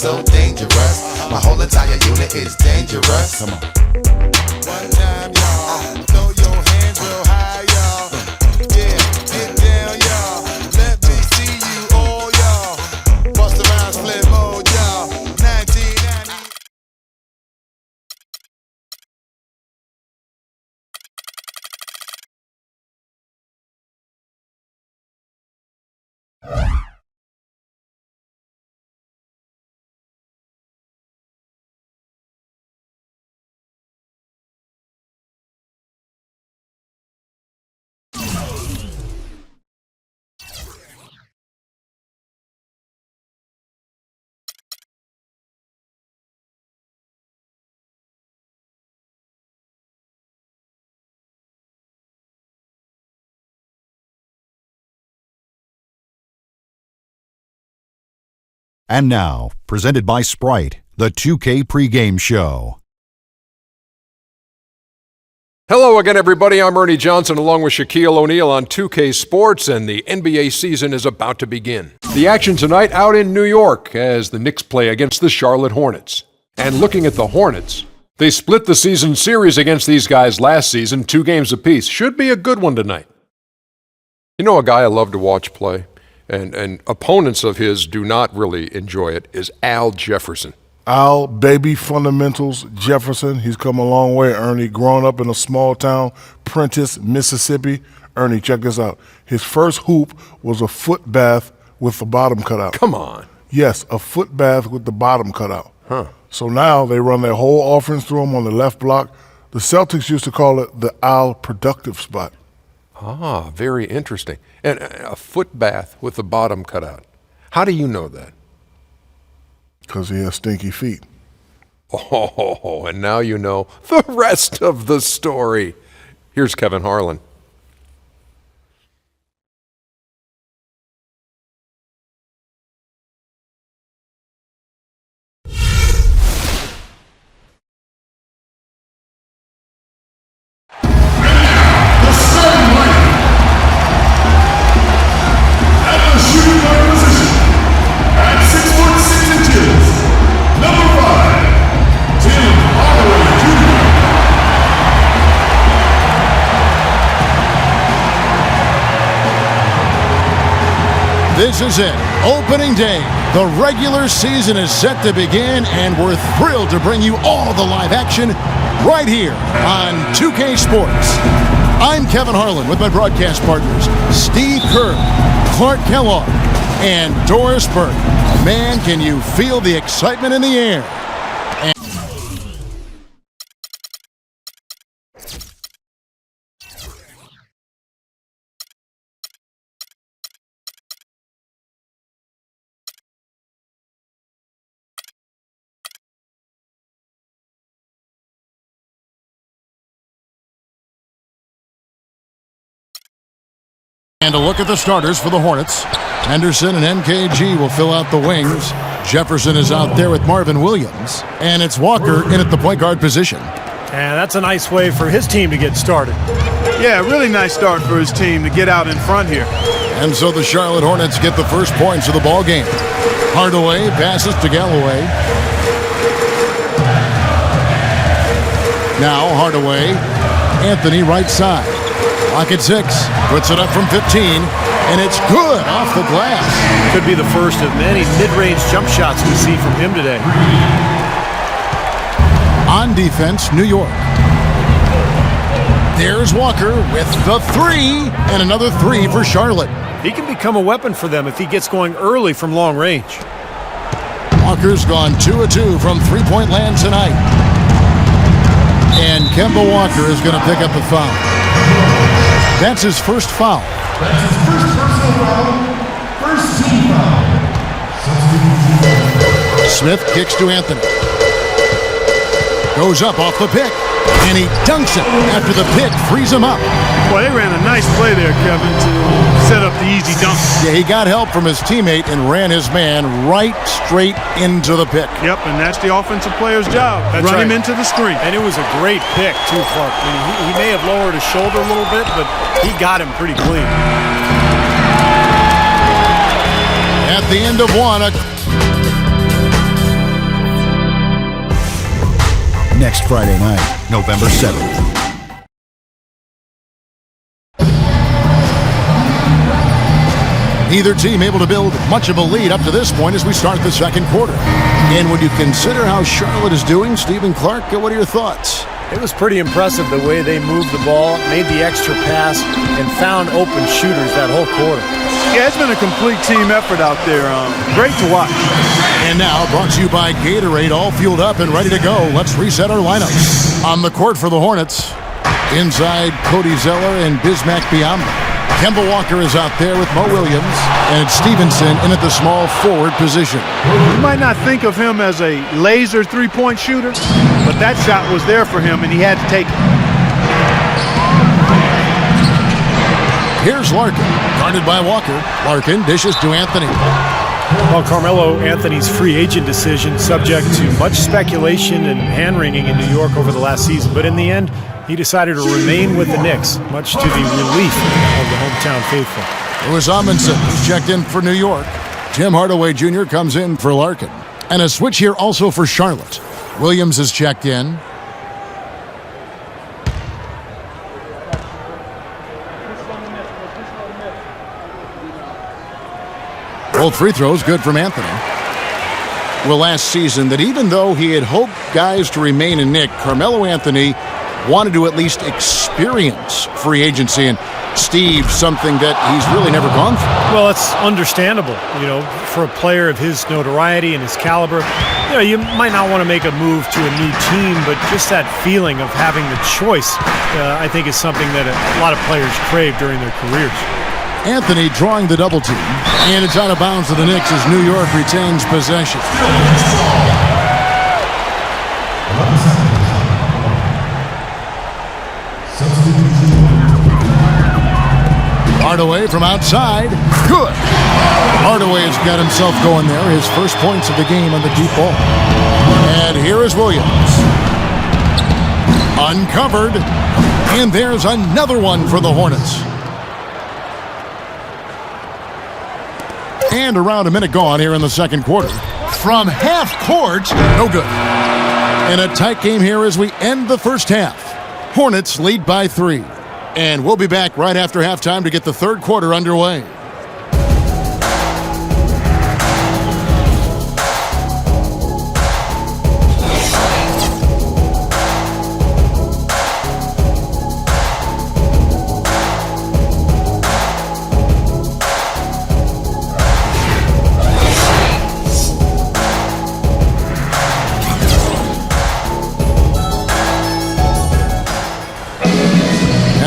so dangerous. My whole entire unit is dangerous. Come on. One time, y'all. Throw your hands real high, y'all. Yeah, get down, y'all. Let me see you all, y'all. Bust around, split mode, y'all. 1990. And now, presented by Sprite, the 2K pregame show. Hello again, everybody. I'm Ernie Johnson along with Shaquille O'Neal on 2K Sports, and the NBA season is about to begin. The action tonight out in New York as the Knicks play against the Charlotte Hornets. And looking at the Hornets, they split the season series against these guys last season, 2 games apiece. Should be a good one tonight. You know, a guy I love to watch play, and opponents of his do not really enjoy it, is Al Jefferson. Al, baby fundamentals, Jefferson. He's come a long way, Ernie. Growing up in a small town, Prentice, Mississippi. Ernie, check this out. His first hoop was a foot bath with the bottom cut out. Come on. Yes, a foot bath with the bottom cut out. Huh. So now they run their whole offense through him on the left block. The Celtics used to call it the Al productive spot. Ah, very interesting. And a foot bath with the bottom cut out. How do you know that? Because he has stinky feet. Oh, and now you know the rest of the story. Here's Kevin Harlan. This is it, opening day. The regular season is set to begin, and we're thrilled to bring you all the live action right here on 2K Sports. I'm Kevin Harlan with my broadcast partners, Steve Kerr, Clark Kellogg, and Doris Burke. Man, can you feel the excitement in the air? And a look at the starters for the Hornets. Henderson and MKG will fill out the wings. Jefferson is out there with Marvin Williams. And it's Walker in at the point guard position. And that's a nice way for his team to get started. Yeah, really nice start for his team to get out in front here. And so the Charlotte Hornets get the first points of the ball game. Hardaway passes to Galloway. Now Hardaway, Anthony right side. Lock at 6, puts it up from 15, and it's good off the glass. Could be the first of many mid-range jump shots we see from him today. On defense, New York. There's Walker with the 3, and another 3 for Charlotte. He can become a weapon for them if he gets going early from long range. Walker's gone 2 of 2 from three-point land tonight. And Kemba Walker is going to pick up the foul. That's his first foul. That's his first personal foul. First team foul. Smith kicks to Anthony. Goes up off the pick. And he dunks it after the pick frees him up. Well, they ran a nice play there, Kevin, to set up the easy dunk. Yeah, he got help from his teammate and ran his man right straight into the pick. Yep, and that's the offensive player's job. Run him into the screen. And it was a great pick, too, Clark. I mean, he may have lowered his shoulder a little bit, but he got him pretty clean. At the end of one, next Friday night, November 7th. Neither team able to build much of a lead up to this point as we start the second quarter. And when you consider how Charlotte is doing, Stephen Clark, what are your thoughts? It was pretty impressive the way they moved the ball, made the extra pass, and found open shooters that whole quarter. Yeah, it's been a complete team effort out there. Great to watch. And now, brought to you by Gatorade, all fueled up and ready to go. Let's reset our lineups. On the court for the Hornets, inside Cody Zeller and Bismack Biyombo. Kemba Walker is out there with Mo Williams, and it's Stevenson in at the small forward position. You might not think of him as a laser three-point shooter, but that shot was there for him, and he had to take it. Here's Larkin, guarded by Walker. Larkin dishes to Anthony. Well, Carmelo Anthony's free agent decision subject to much speculation and hand-wringing in New York over the last season, but in the end, he decided to remain with the Knicks, much to the relief of the hometown faithful. It was Amundsen who's checked in for New York. Tim Hardaway Jr. comes in for Larkin. And a switch here also for Charlotte. Williams is checked in. Both free throws good from Anthony. Well, last season, that even though he had hoped guys to remain in Nick, Carmelo Anthony wanted to at least experience free agency, and Steve, something that he's really never gone through. Well, it's understandable, for a player of his notoriety and his caliber. You might not want to make a move to a new team, but just that feeling of having the choice, I think is something that a lot of players crave during their careers. Anthony drawing the double team, and it's out of bounds to the Knicks as New York retains possession. Hardaway from outside. Good. Hardaway has got himself going there. His first points of the game on the deep ball. And here is Williams. Uncovered. And there's another one for the Hornets. And around a minute gone here in the second quarter. From half court, no good. And a tight game here as we end the first half. Hornets lead by 3. And we'll be back right after halftime to get the third quarter underway.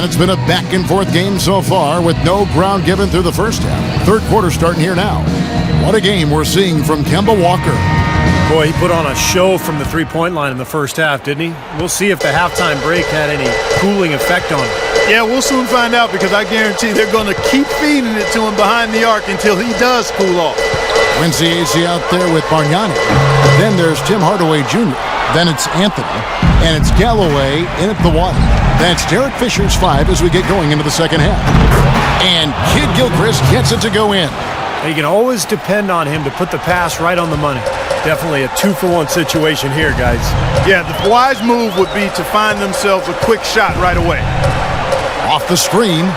It's been a back-and-forth game so far with no ground given through the first half. Third quarter starting here now. What a game we're seeing from Kemba Walker. Boy, he put on a show from the three-point line in the first half, didn't he? We'll see if the halftime break had any cooling effect on him. Yeah, we'll soon find out because I guarantee they're going to keep feeding it to him behind the arc until he does cool off. Quincy Acy out there with Bargnani. Then there's Tim Hardaway Jr. Then it's Anthony. And it's Galloway in at the one. That's Derek Fisher's 5 as we get going into the second half. And Kid Gilchrist gets it to go in. You can always depend on him to put the pass right on the money. Definitely a 2-for-1 situation here, guys. Yeah, the wise move would be to find themselves a quick shot right away. Off the screen.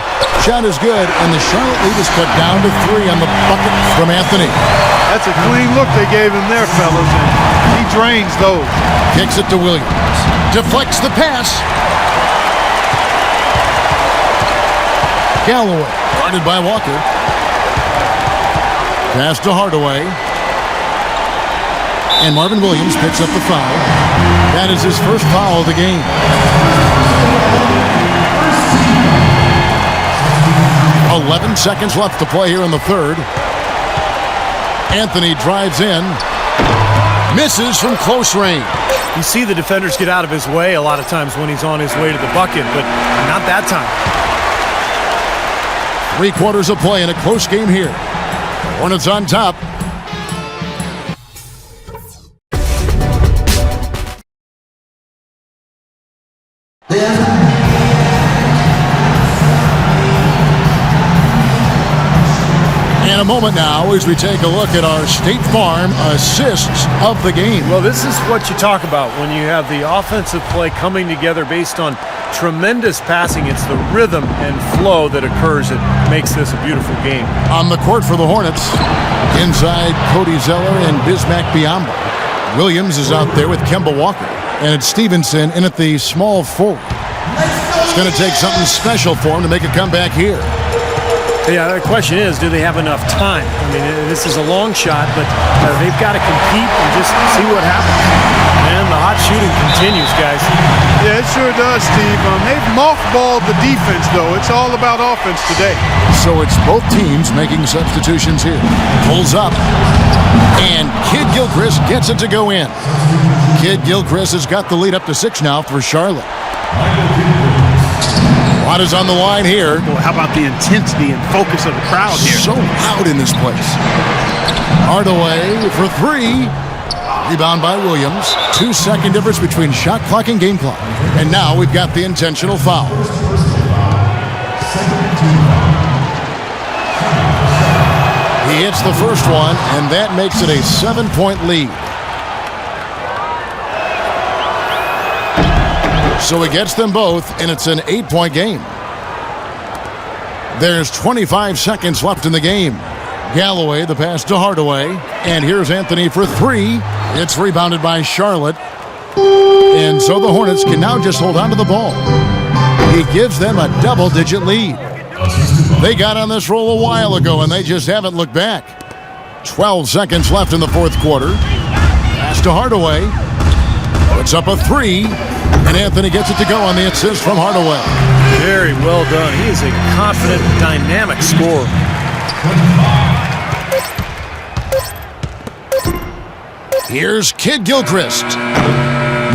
Shot is good, and the Charlotte lead is cut down to 3 on the bucket from Anthony. That's a clean look they gave him there, fellas, and he drains those. Kicks it to Williams. Deflects the pass. Galloway, guarded by Walker. Pass to Hardaway. And Marvin Williams picks up the foul. That is his first foul of the game. 11 seconds left to play here in the third. Anthony drives in. Misses from close range. You see the defenders get out of his way a lot of times when he's on his way to the bucket, but not that time. 3 quarters of play in a close game here. Hornets on top. And a moment now as we take a look at our State Farm assists of the game. Well, this is what you talk about when you have the offensive play coming together based on tremendous passing. It's the rhythm and flow that occurs that makes this a beautiful game. On the court for the Hornets, inside Cody Zeller and Bismack Biyombo. Williams is out there with Kemba Walker. And it's Stevenson in at the small forward. It's going to take something special for him to make a comeback here. Yeah, the question is, do they have enough time? I mean, this is a long shot, but they've got to compete and just see what happens. And the hot shooting continues, guys. Yeah, it sure does, Steve. They've mothballed the defense, though. It's all about offense today. So it's both teams making substitutions here. Pulls up, and Kid Gilchrist gets it to go in. Kid Gilchrist has got the lead up to 6 now for Charlotte. A lot is on the line here. Well, how about the intensity and focus of the crowd here? So loud in this place. Hardaway for 3. Rebound by Williams. 2-second difference between shot clock and game clock. And now we've got the intentional foul. He hits the first one, and that makes it a 7-point lead. So he gets them both, and it's an 8-point game. There's 25 seconds left in the game. Galloway, the pass to Hardaway. And here's Anthony for 3. It's rebounded by Charlotte. And so the Hornets can now just hold on to the ball. He gives them a double-digit lead. They got on this roll a while ago, and they just haven't looked back. 12 seconds left in the fourth quarter. Pass to Hardaway. Puts up a 3. And Anthony gets it to go on the assist from Hardaway. Very well done. He is a confident, dynamic scorer. Here's Kid Gilchrist.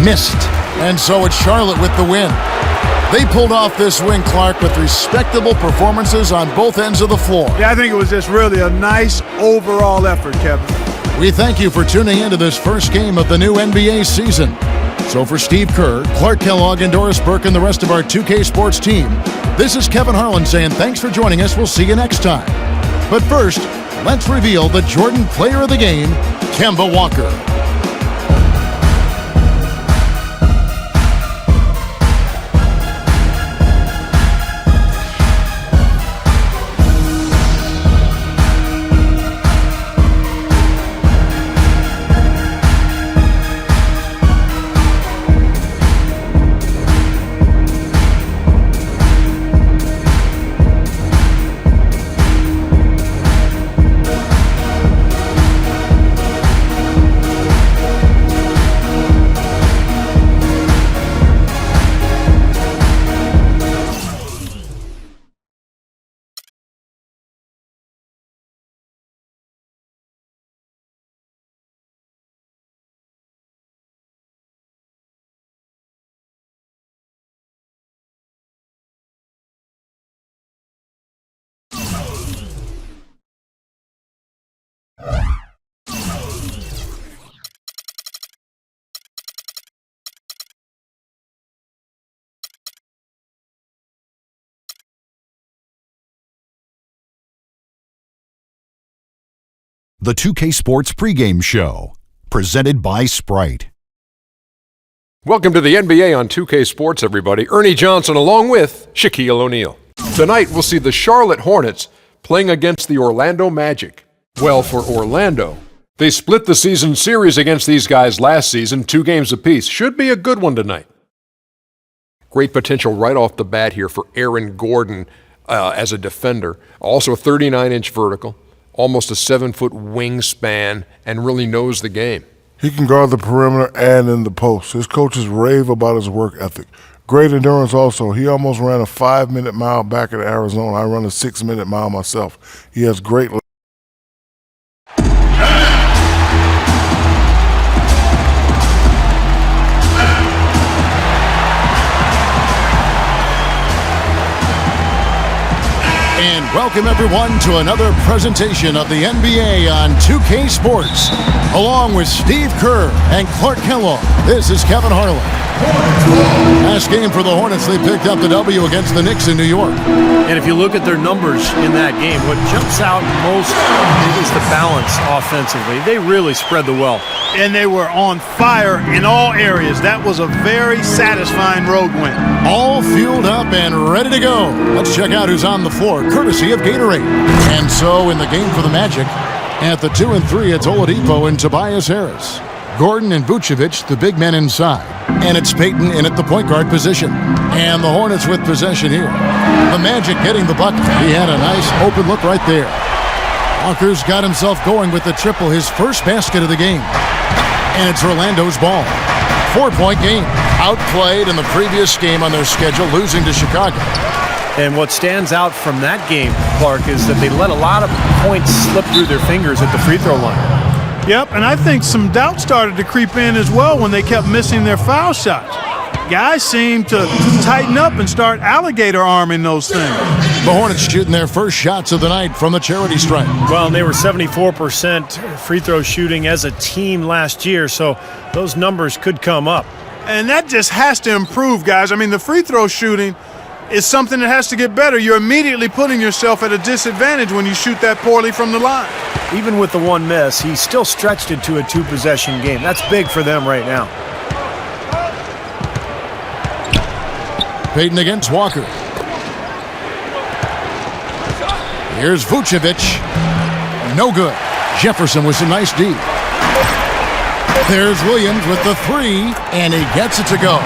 Missed. And so it's Charlotte with the win. They pulled off this win, Clark, with respectable performances on both ends of the floor. Yeah, I think it was just really a nice overall effort, Kevin. We thank you for tuning into this first game of the new NBA season. So for Steve Kerr, Clark Kellogg, and Doris Burke, and the rest of our 2K Sports team, this is Kevin Harlan saying thanks for joining us. We'll see you next time. But first, let's reveal the Jordan Player of the Game, Kemba Walker. The 2K Sports pregame show, presented by Sprite. Welcome to the NBA on 2K Sports, everybody. Ernie Johnson along with Shaquille O'Neal. Tonight, we'll see the Charlotte Hornets playing against the Orlando Magic. Well, for Orlando, they split the season series against these guys last season, 2 games apiece. Should be a good one tonight. Great potential right off the bat here for Aaron Gordon as a defender. Also 39-inch vertical, almost a 7-foot wingspan, and really knows the game. He can guard the perimeter and in the post. His coaches rave about his work ethic. Great endurance also. He almost ran a 5-minute mile back in Arizona. I run a 6-minute mile myself. He has great... And welcome everyone to another presentation of the NBA on 2K Sports. Along with Steve Kerr and Clark Kellogg, this is Kevin Harlan. Last game for the Hornets, they picked up the W against the Knicks in New York. And if you look at their numbers in that game, what jumps out most is the balance offensively. They really spread the wealth. And they were on fire in all areas. That was a very satisfying road win. All fueled up and ready to go. Let's check out who's on the floor, courtesy of Gatorade. And so in the game for the Magic, at the 2 and 3, it's Oladipo and Tobias Harris. Gordon and Vucevic, the big men inside. And it's Payton in at the point guard position. And the Hornets with possession here. The Magic getting the bucket. He had a nice open look right there. Walker's got himself going with the triple, his first basket of the game. And it's Orlando's ball. 4-point game. Outplayed in the previous game on their schedule, losing to Chicago. And what stands out from that game, Clark, is that they let a lot of points slip through their fingers at the free throw line. Yep, and I think some doubt started to creep in as well when they kept missing their foul shots. Guys seem to tighten up and start alligator arming those things. The Hornets shooting their first shots of the night from the charity stripe. Well, and they were 74% free throw shooting as a team last year, so those numbers could come up. And that just has to improve, guys. I mean, the free throw shooting is something that has to get better. You're immediately putting yourself at a disadvantage when you shoot that poorly from the line. Even with the one miss, he's still stretched it to a two-possession game. That's big for them right now. Payton against Walker. Here's Vucevic. No good. Jefferson with some nice D. There's Williams with the three, and he gets it to go.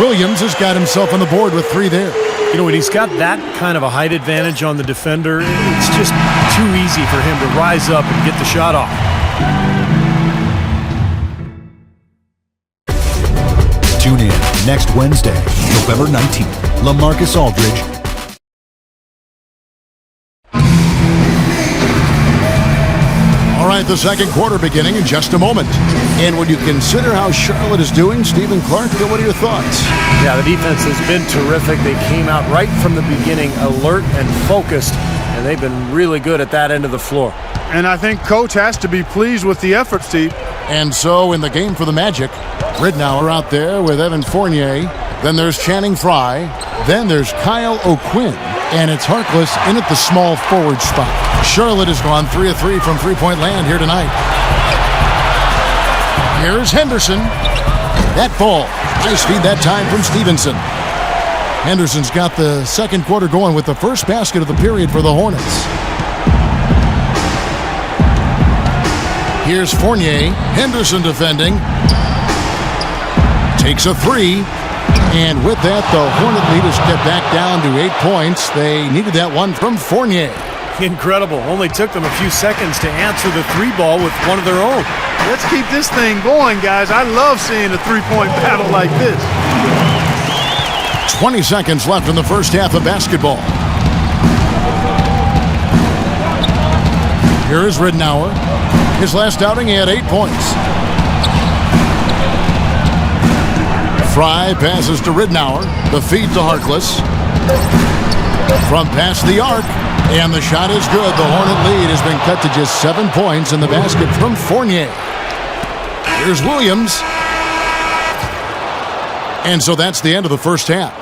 Williams has got himself on the board with 3 there. You know, when he's got that kind of a height advantage on the defender, it's just too easy for him to rise up and get the shot off. Tune in next Wednesday, November 19th. LaMarcus Aldridge. All right, the second quarter beginning in just a moment. And when you consider how Charlotte is doing, Stephen Clark, what are your thoughts? Yeah, the defense has been terrific. They came out right from the beginning alert and focused, and they've been really good at that end of the floor. And I think Coach has to be pleased with the effort, Steve. And so in the game for the Magic, Ridnour out there with Evan Fournier. Then there's Channing Frye. Then there's Kyle O'Quinn. And it's Harkless in at the small forward spot. Charlotte has gone 3 of 3 from three-point land here tonight. Here's Henderson. That ball. Nice feed that time from Stevenson. Henderson's got the second quarter going with the first basket of the period for the Hornets. Here's Fournier. Henderson defending. Takes a 3. And with that, the Hornet leaders get back down to 8 points. They needed that one from Fournier. Incredible. Only took them a few seconds to answer the 3-ball with one of their own. Let's keep this thing going, guys. I love seeing a three-point battle like this. 20 seconds left in the first half of basketball. Here is Ridnour. His last outing, he had 8 points. Frye passes to Ridnour. The feed to Harkless. From past the arc. And the shot is good. The Hornet lead has been cut to just 7 points in the basket from Fournier. Here's Williams. And so that's the end of the first half.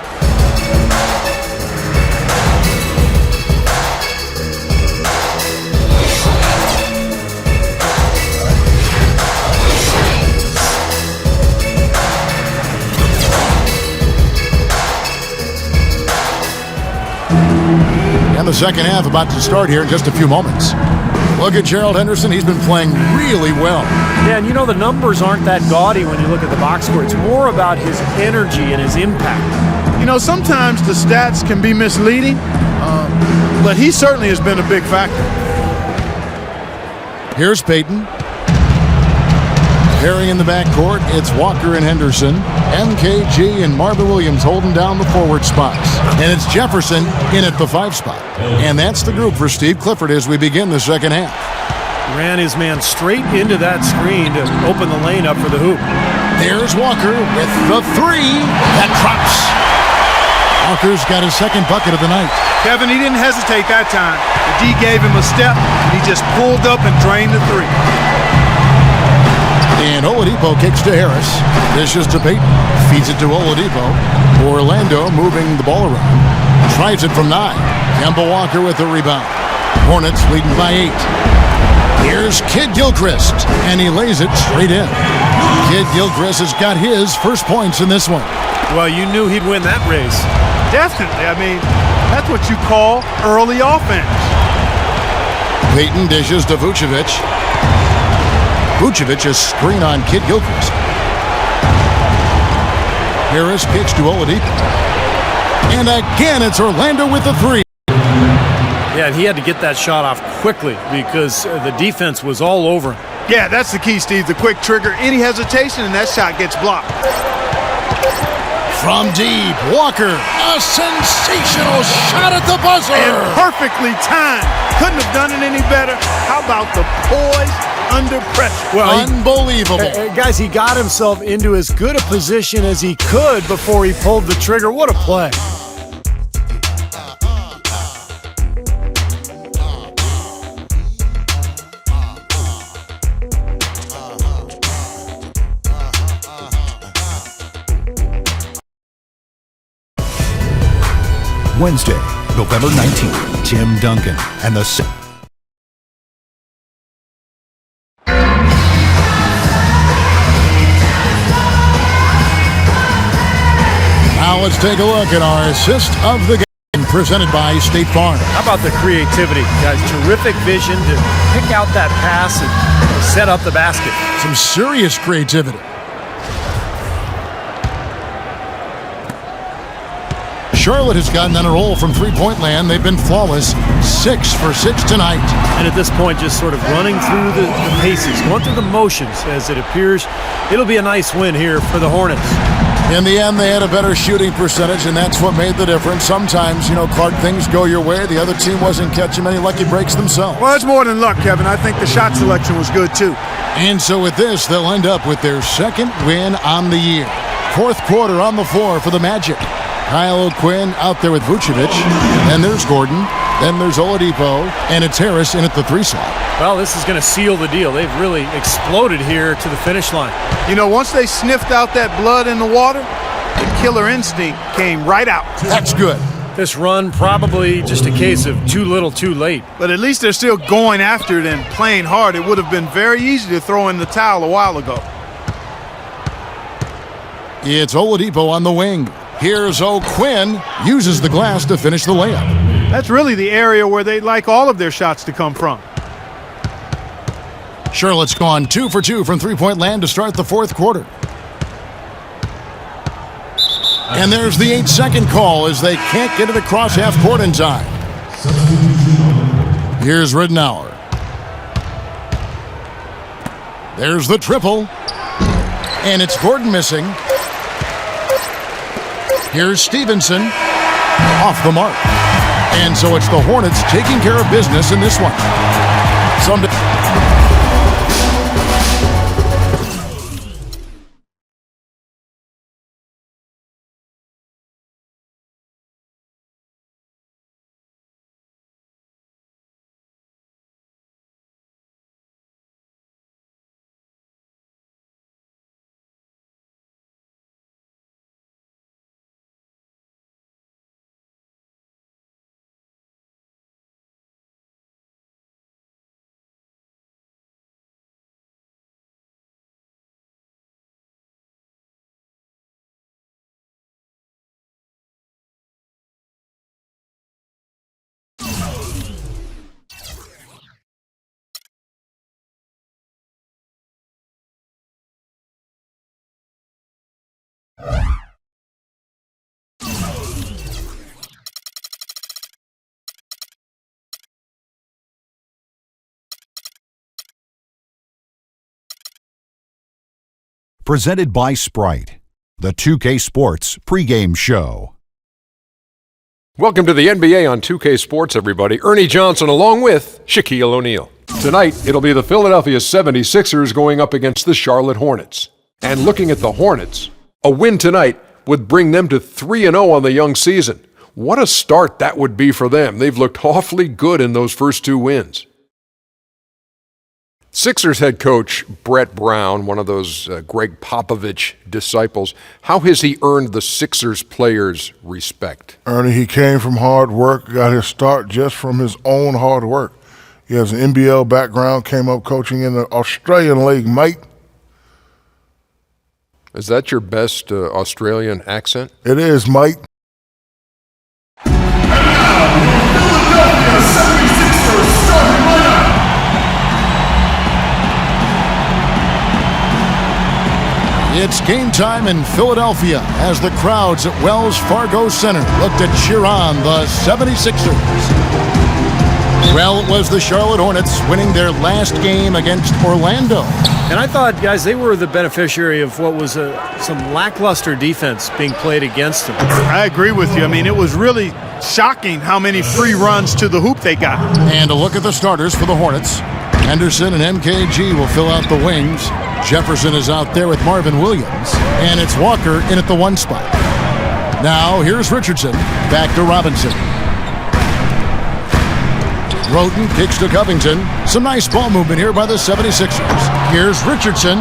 And the second half about to start here in just a few moments. Look at Gerald Henderson. He's been playing really well. Yeah, and you know the numbers aren't that gaudy when you look at the box score. It's more about his energy and his impact. You know, sometimes the stats can be misleading, but he certainly has been a big factor. Here's Payton. Pairing in the backcourt, it's Walker and Henderson. MKG and Marvin Williams holding down the forward spots. And it's Jefferson in at the 5 spot. And that's the group for Steve Clifford as we begin the second half. Ran his man straight into that screen to open the lane up for the hoop. There's Walker with the 3. That drops. Walker's got his second bucket of the night. Kevin, he didn't hesitate that time. The D gave him a step, and he just pulled up and drained the three. And Oladipo kicks to Harris. Dishes to Payton. Feeds it to Oladipo. Orlando moving the ball around. Tries it from 9. Kemba Walker with the rebound. Hornets leading by 8. Here's Kid Gilchrist, and he lays it straight in. Kid Gilchrist has got his first points in this one. Well, you knew he'd win that race. Definitely. I mean, that's what you call early offense. Payton dishes to Vucevic. Vucevic is screen on Kid Gilchrist. Harris kicks to Oladipo. And again, it's Orlando with the 3. Yeah, he had to get that shot off quickly because the defense was all over him. Yeah, that's the key, Steve. The quick trigger. Any hesitation, and that shot gets blocked. From deep, Walker, a sensational shot at the buzzer. And perfectly timed. Couldn't have done it any better. How about the poise under pressure? Well, unbelievable. Guys, he got himself into as good a position as he could before he pulled the trigger. What a play. Wednesday, November 19th, Tim Duncan and the Now let's take a look at our assist of the game presented by State Farm. How about the creativity? Guys, terrific vision to pick out that pass and set up the basket. Some serious creativity. Charlotte has gotten on a roll from three-point land. They've been flawless, 6 for 6 tonight. And at this point, just sort of running through the paces, going through the motions as it appears it'll be a nice win here for the Hornets. In the end, they had a better shooting percentage, and that's what made the difference. Sometimes, Clark, things go your way. The other team wasn't catching many lucky breaks themselves. Well, it's more than luck, Kevin. I think the shot selection was good, too. And so with this, they'll end up with their second win on the year. Fourth quarter on the floor for the Magic. Kyle O'Quinn out there with Vucevic. Then there's Gordon. Then there's Oladipo. And it's Harris in at the 3 slot. Well, this is going to seal the deal. They've really exploded here to the finish line. Once they sniffed out that blood in the water, the killer instinct came right out. That's good. This run probably just a case of too little too late. But at least they're still going after it and playing hard. It would have been very easy to throw in the towel a while ago. It's Oladipo on the wing. Here's O'Quinn, uses the glass to finish the layup. That's really the area where they'd like all of their shots to come from. Charlotte's gone 2 for 2 from three-point land to start the fourth quarter. And there's the 8-second call as they can't get it across half court in time. Here's Ridnour. There's the triple. And it's Gordon missing. Here's Stevenson. Off the mark. And so it's the Hornets taking care of business in this one. Presented by Sprite, the 2K Sports pregame show. Welcome to the NBA on 2K Sports, everybody. Ernie Johnson along with Shaquille O'Neal. Tonight, it'll be the Philadelphia 76ers going up against the Charlotte Hornets. And looking at the Hornets, a win tonight would bring them to 3-0 on the young season. What a start that would be for them. They've looked awfully good in those first 2 wins. Sixers head coach Brett Brown, one of those Greg Popovich disciples, how has he earned the Sixers players' respect? Ernie, he came from hard work, got his start just from his own hard work. He has an NBL background, came up coaching in the Australian League, mate. Is that your best Australian accent? It is, mate. It's game time in Philadelphia as the crowds at Wells Fargo Center look to cheer on the 76ers. Well, it was the Charlotte Hornets winning their last game against Orlando. And I thought, guys, they were the beneficiary of what was some lackluster defense being played against them. I agree with you. I mean, it was really shocking how many free runs to the hoop they got. And a look at the starters for the Hornets. Henderson and MKG will fill out the wings. Jefferson is out there with Marvin Williams. And it's Walker in at the 1 spot. Now, here's Richardson. Back to Robinson. Roten kicks to Covington. Some nice ball movement here by the 76ers. Here's Richardson.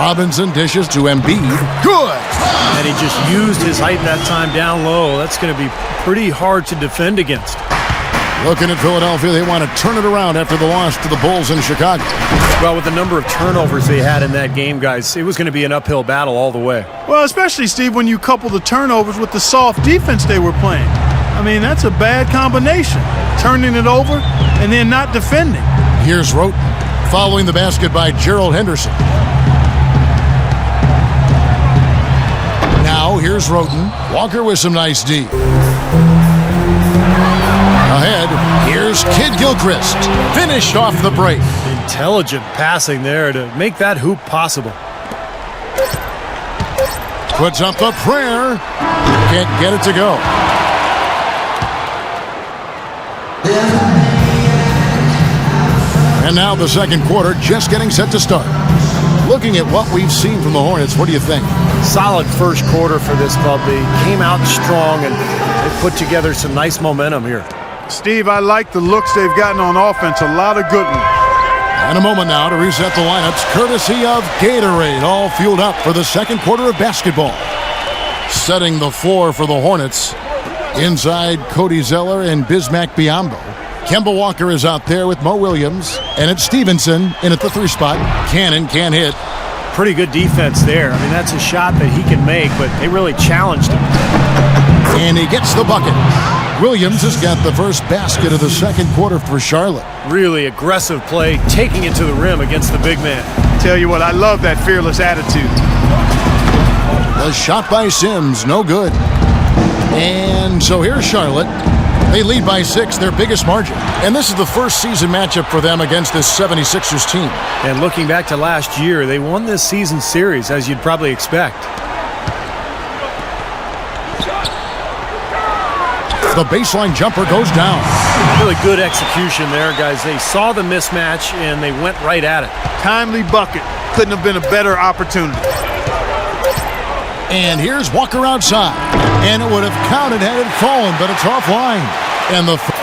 Robinson dishes to Embiid. Good! And he just used his height that time down low. That's going to be pretty hard to defend against. Looking at Philadelphia, they want to turn it around after the loss to the Bulls in Chicago. Well, with the number of turnovers they had in that game, guys, it was going to be an uphill battle all the way. Well, especially, Steve, when you couple the turnovers with the soft defense they were playing. I mean, that's a bad combination. Turning it over and then not defending. Here's Roten, following the basket by Gerald Henderson. Now, here's Roten. Walker with some nice D. Ahead, here's Kid Gilchrist. Finished off the break. Intelligent passing there to make that hoop possible. Puts up the prayer. Can't get it to go. And now the second quarter just getting set to start. Looking at what we've seen from the Hornets, what do you think? Solid first quarter for this club. They came out strong and they put together some nice momentum here. Steve, I like the looks they've gotten on offense. A lot of good ones. And a moment now to reset the lineups, courtesy of Gatorade, all fueled up for the second quarter of basketball. Setting the floor for the Hornets. Inside, Cody Zeller and Bismack Biyombo. Kemba Walker is out there with Mo Williams. And it's Stevenson in at the 3 spot. Cannon can't hit. Pretty good defense there. I mean, that's a shot that he can make, but they really challenged him. And he gets the bucket. Williams has got the first basket of the second quarter for Charlotte. Really aggressive play, taking it to the rim against the big man. Tell you what, I love that fearless attitude. The shot by Sims, no good. And so here's Charlotte. They lead by 6, their biggest margin. And this is the first season matchup for them against this 76ers team. And looking back to last year, they won this season series, as you'd probably expect. The baseline jumper goes down. Really good execution there, guys. They saw the mismatch, and they went right at it. Timely bucket. Couldn't have been a better opportunity. And here's Walker outside. And it would have counted had it fallen, but it's offline. And the...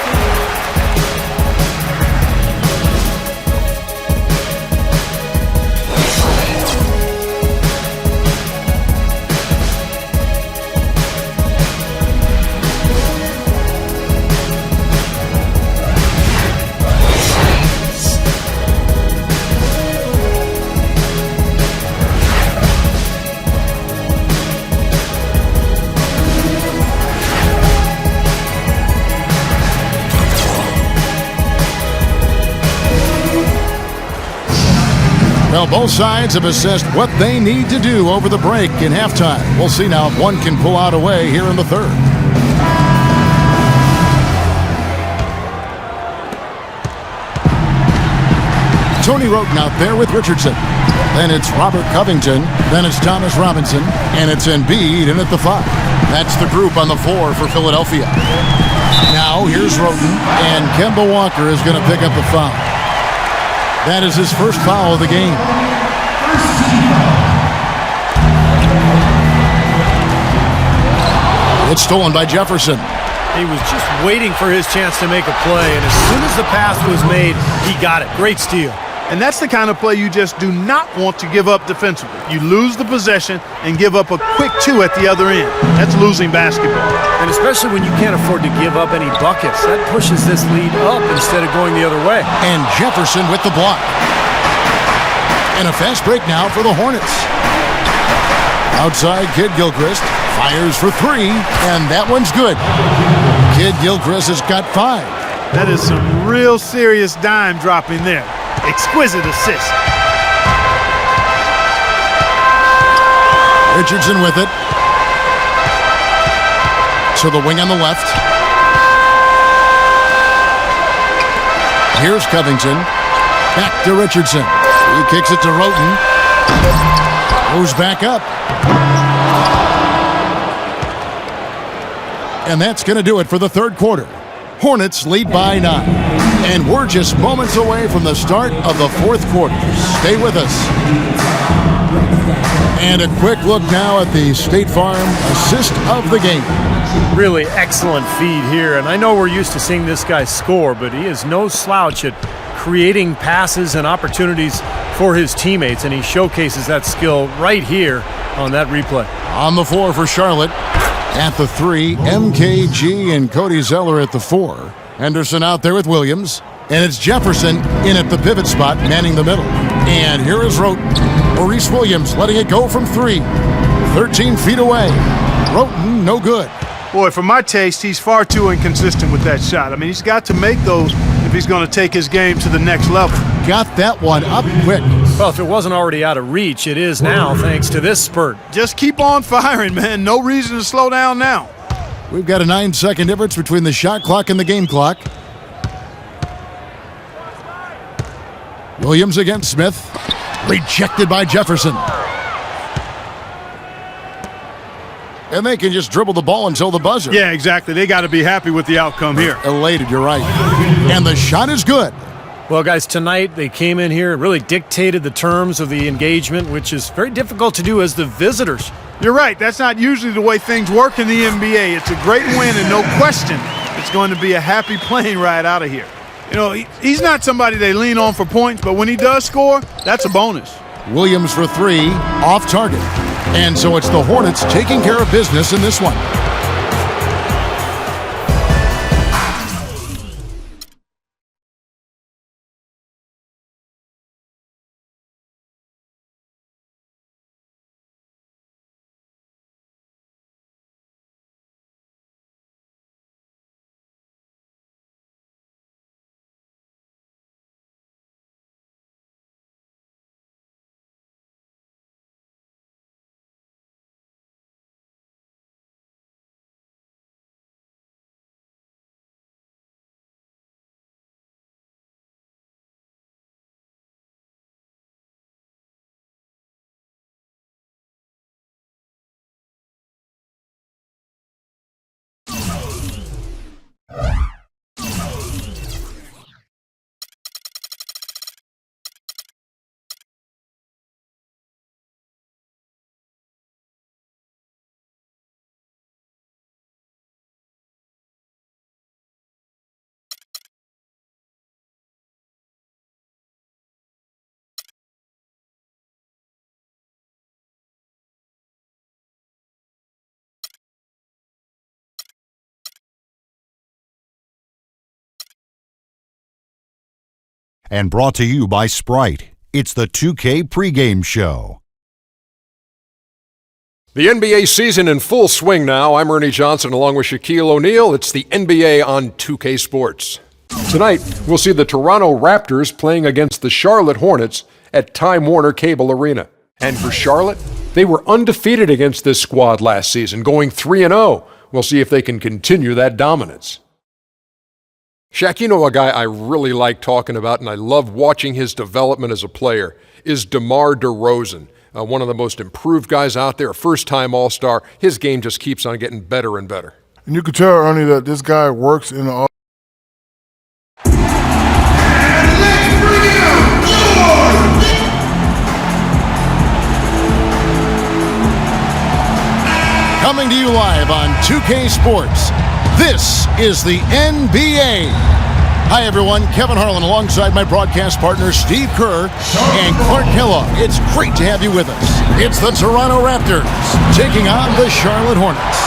Well, both sides have assessed what they need to do over the break in halftime. We'll see now if one can pull out away here in the third. Tony Roten out there with Richardson. Then it's Robert Covington. Then it's Thomas Robinson. And it's Embiid in at the 5. That's the group on the floor for Philadelphia. Now here's Roten. And Kemba Walker is going to pick up the foul. That is his first foul of the game. It's stolen by Jefferson. He was just waiting for his chance to make a play, and as soon as the pass was made, he got it. Great steal. And that's the kind of play you just do not want to give up defensively. You lose the possession and give up a quick 2 at the other end. That's losing basketball. And especially when you can't afford to give up any buckets, that pushes this lead up instead of going the other way. And Jefferson with the block. And a fast break now for the Hornets. Outside, Kid Gilchrist fires for 3, and that one's good. Kid Gilchrist has got 5. That is some real serious dime dropping there. Exquisite assist. Richardson with it. To the wing on the left. Here's Covington. Back to Richardson. He kicks it to Roten. Goes back up. And that's going to do it for the third quarter. Hornets lead by 9. And we're just moments away from the start of the fourth quarter. Stay with us. And a quick look now at the State Farm assist of the game. Really excellent feed here, and I know we're used to seeing this guy score, but he is no slouch at creating passes and opportunities for his teammates, and he showcases that skill right here on that replay. On the floor for Charlotte. At the 3, MKG and Cody Zeller at the 4. Henderson out there with Williams. And it's Jefferson in at the pivot spot, manning the middle. And here is Roten. Maurice Williams letting it go from 3. 13 feet away. Roten, no good. Boy, for my taste, he's far too inconsistent with that shot. I mean, he's got to make those if he's going to take his game to the next level. Got that one up quick. Well, if it wasn't already out of reach, it is now thanks to this spurt. Just keep on firing, man. No reason to slow down now. We've got a 9-second difference between the shot clock and the game clock. Williams against Smith. Rejected by Jefferson. And they can just dribble the ball until the buzzer. Yeah, exactly. They got to be happy with the outcome here. Elated, you're right. And the shot is good. Well, guys, tonight they came in here and really dictated the terms of the engagement, which is very difficult to do as the visitors. You're right. That's not usually the way things work in the NBA. It's a great win, and no question, it's going to be a happy plane ride out of here. You know, he's not somebody they lean on for points, but when he does score, that's a bonus. Williams for 3, off target. And so it's the Hornets taking care of business in this one. And brought to you by Sprite. It's the 2K pregame show. The NBA season in full swing now. I'm Ernie Johnson along with Shaquille O'Neal. It's the NBA on 2K Sports. Tonight, we'll see the Toronto Raptors playing against the Charlotte Hornets at Time Warner Cable Arena. And for Charlotte, they were undefeated against this squad last season, going 3-0. We'll see if they can continue that dominance. Shaq, you know a guy I really like talking about, and I love watching his development as a player, is DeMar DeRozan. One of the most improved guys out there, a first-time All-Star. His game just keeps on getting better and better. And you can tell, Ernie, that this guy works in the Coming to you live on 2K Sports, this is the NBA. Hi, everyone. Kevin Harlan alongside my broadcast partner, Steve Kerr and Clark Kellogg. It's great to have you with us. It's the Toronto Raptors taking on the Charlotte Hornets.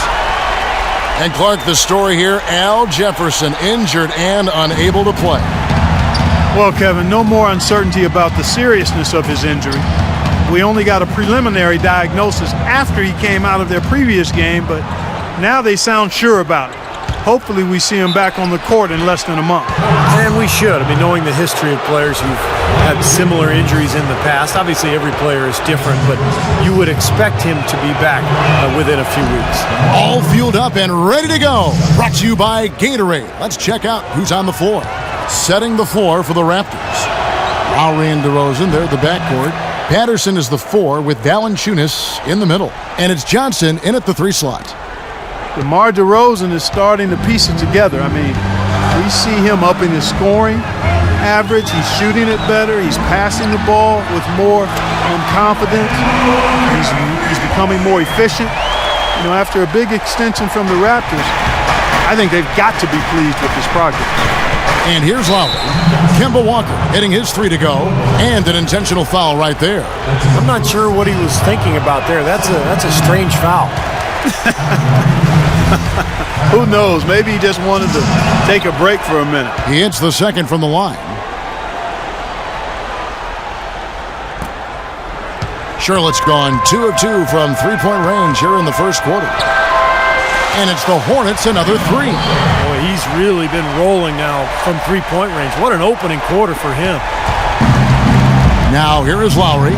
And Clark, the story here, Al Jefferson injured and unable to play. Well, Kevin, no more uncertainty about the seriousness of his injury. We only got a preliminary diagnosis after he came out of their previous game, but now they sound sure about it. Hopefully we see him back on the court in less than a month. And we should. I mean, knowing the history of players who've had similar injuries in the past, obviously every player is different, but you would expect him to be back within a few weeks. All fueled up and ready to go. Brought to you by Gatorade. Let's check out who's on the floor. Setting the floor for the Raptors. Lowry and DeRozan, they're the backcourt. Patterson is the 4 with Valanciunas in the middle. And it's Johnson in at the 3 slot. DeMar DeRozan is starting to piece it together. I mean, we see him upping his scoring average. He's shooting it better. He's passing the ball with more confidence. He's becoming more efficient. You know, after a big extension from the Raptors, I think they've got to be pleased with this progress. And here's Lowry. Kemba Walker hitting his 3 to go, and an intentional foul right there. I'm not sure what he was thinking about there. That's a strange foul. Who knows? Maybe he just wanted to take a break for a minute. He hits the second from the line. Charlotte's gone 2 of 2 from three-point range here in the first quarter. And it's the Hornets, another 3. Boy, he's really been rolling now from three-point range. What an opening quarter for him. Now here is Lowry.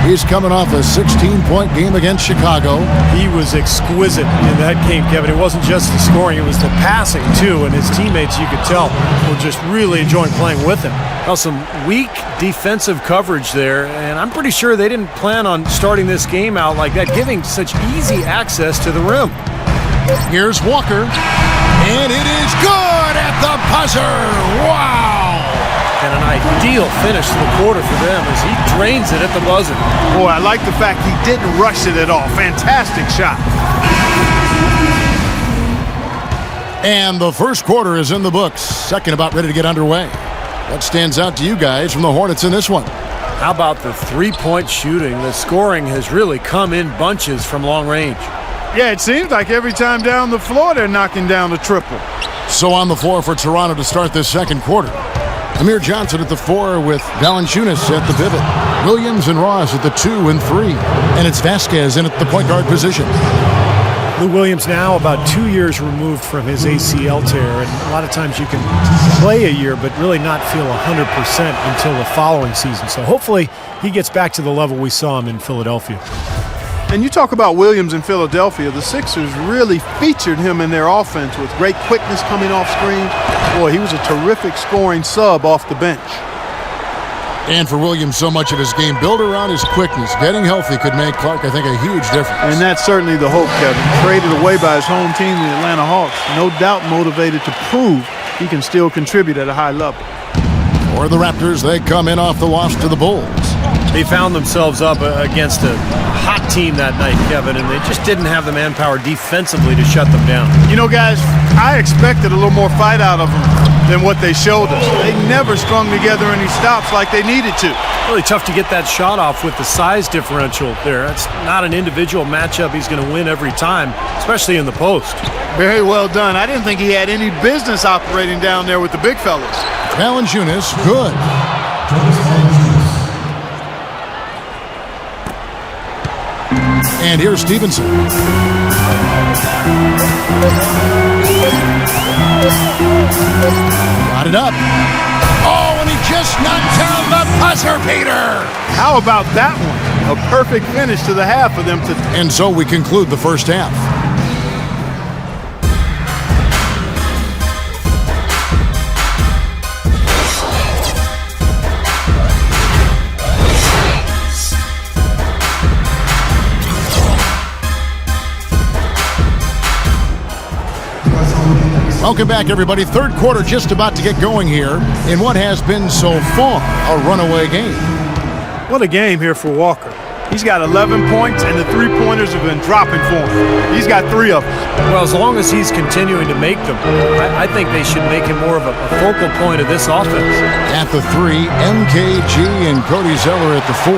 He's coming off a 16-point game against Chicago. He was exquisite in that game, Kevin. It wasn't just the scoring, it was the passing, too. And his teammates, you could tell, were just really enjoying playing with him. Now, some weak defensive coverage there, and I'm pretty sure they didn't plan on starting this game out like that, giving such easy access to the rim. Here's Walker, and it is good at the buzzer. Wow! And an ideal finish to the quarter for them as he drains it at the buzzer. Boy, I like the fact he didn't rush it at all. Fantastic shot. And the first quarter is in the books. Second about ready to get underway. What stands out to you guys from the Hornets in this one? How about the three-point shooting? The scoring has really come in bunches from long range. Yeah, it seems like every time down the floor they're knocking down a triple. So on the floor for Toronto to start this second quarter. Amir Johnson at the 4 with Valanciunas at the pivot. Williams and Ross at the 2 and 3. And it's Vasquez in at the point guard position. Lou Williams now about 2 years removed from his ACL tear. And a lot of times you can play a year but really not feel 100% until the following season. So hopefully he gets back to the level we saw him in Philadelphia. And you talk about Williams in Philadelphia, the Sixers really featured him in their offense with great quickness coming off screens. Boy, he was a terrific scoring sub off the bench. And for Williams, so much of his game built around his quickness. Getting healthy could make Clark, I think, a huge difference. And that's certainly the hope, Kevin. Traded away by his home team, the Atlanta Hawks. No doubt motivated to prove he can still contribute at a high level. For the Raptors, they come in off the loss to the Bulls. They found themselves up against a hot team that night, Kevin, and they just didn't have the manpower defensively to shut them down. You know, guys, I expected a little more fight out of them than what they showed us. They never strung together any stops like they needed to. Really tough to get that shot off with the size differential there. That's not an individual matchup he's going to win every time, especially in the post. Very well done. I didn't think he had any business operating down there with the big fellas. Valanciunas, good. And here's Stevenson. Got it up. Oh, and he just knocked down the buzzer beater. How about that one? A perfect finish to the half for them to... And so we conclude the first half. Welcome back, everybody. Third quarter just about to get going here in what has been so far a runaway game. What a game here for Walker. He's got 11 points, and the three-pointers have been dropping for him. He's got 3 of them. Well, as long as he's continuing to make them, I think they should make him more of a focal point of this offense. At the 3, MKG and Cody Zeller at the 4.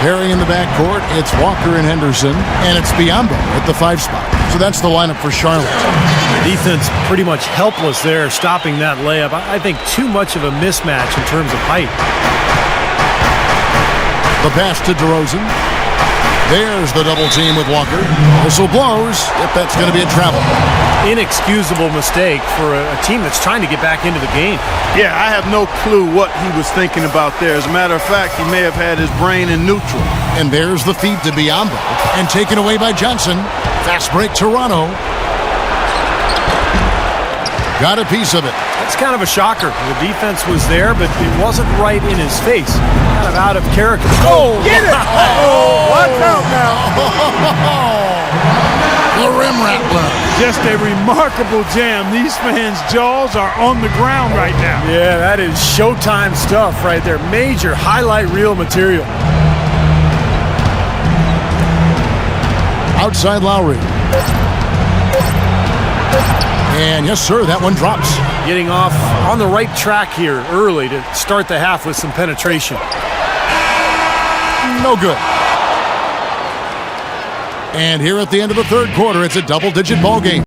Pairing in the backcourt, it's Walker and Henderson, and it's Biyombo at the 5 spot. So that's the lineup for Charlotte. Defense pretty much helpless there, stopping that layup. I think too much of a mismatch in terms of height. The pass to DeRozan. There's the double team with Walker. Whistle blows if that's going to be a travel. Inexcusable mistake for a team that's trying to get back into the game. Yeah, I have no clue what he was thinking about there. As a matter of fact, he may have had his brain in neutral. And there's the feed to Biyombo. And taken away by Johnson. Fast break Toronto. Got a piece of it. That's kind of a shocker. The defense was there, but it wasn't right in his face. Kind of out of character. Oh, get it! Oh, watch out now. The rim rattler. Just a remarkable jam. These fans' jaws are on the ground right now. Yeah, that is Showtime stuff right there. Major highlight reel material. Outside Lowry. And yes, sir, that one drops. Getting off on the right track here early to start the half with some penetration. No good. And here at the end of the third quarter, it's a double-digit ball game.